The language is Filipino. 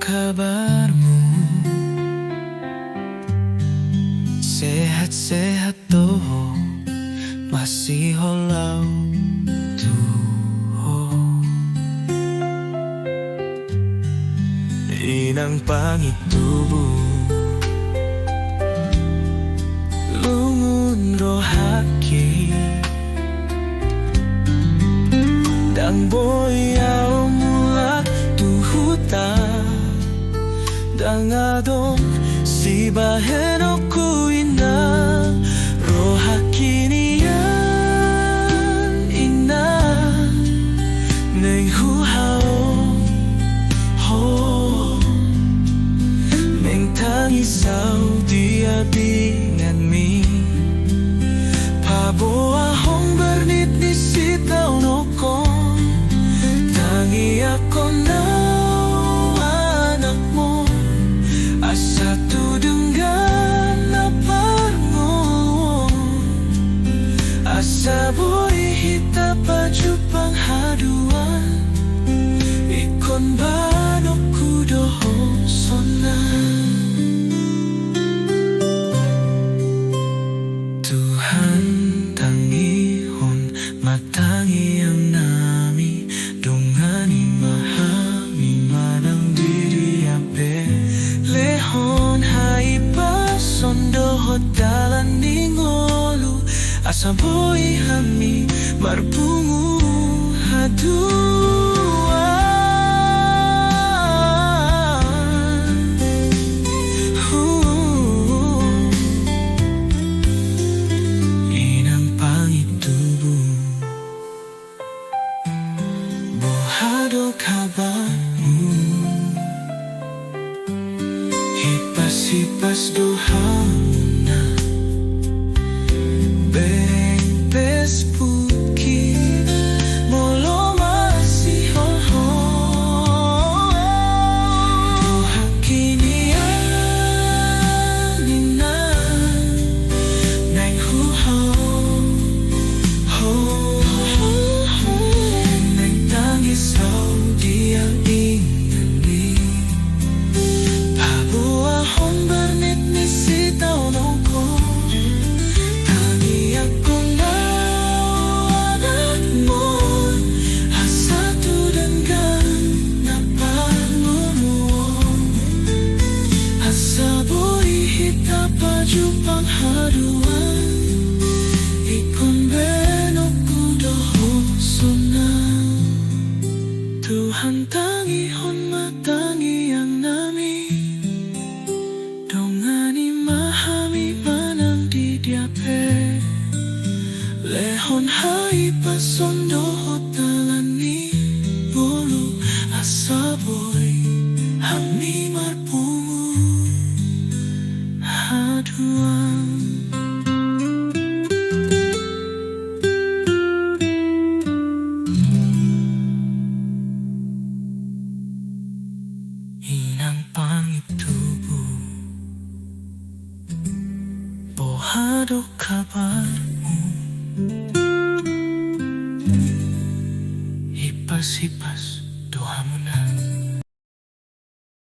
kabarmu? Sehat-sehat to, masih holaw tuho. Inang pangitubo, lungun rohaki, dang boyaw mulak tuhuta, dang adong si baheno kuina rohaki niyan ina neng huhao ho neng tangisaw dia bingan mi paboa hong bernit ni sitaw nokon tangi ako na anak mo asa tudenggan na parmo asa buri hita pajupang haduan ikon banok kudoho sonan. Tuhan tangihon matangi ang nami dongani mahami manang diri ape lehon hai pasondo dalan ningolu asa boy hami marpungu haduan. Inang pangitubo, bohado kabarmu, hipas-hipas dohana beng pespuki molo masih ho hakini anina nang huho ho nang tangis au dia ingani pabuah hong bernit ni sitaw nongko tangi ako na anak mo asa tudenggan na pangumuon asa buri hita pajupang haduan ikon benok kudoho sonan. Tuhan tangihon matangi ang nami dongani mahami manang didiape lehon hai pasondo hotalani bolu asaboy hami marpungu haduan. Inang pangitubo, bohado kabarmu.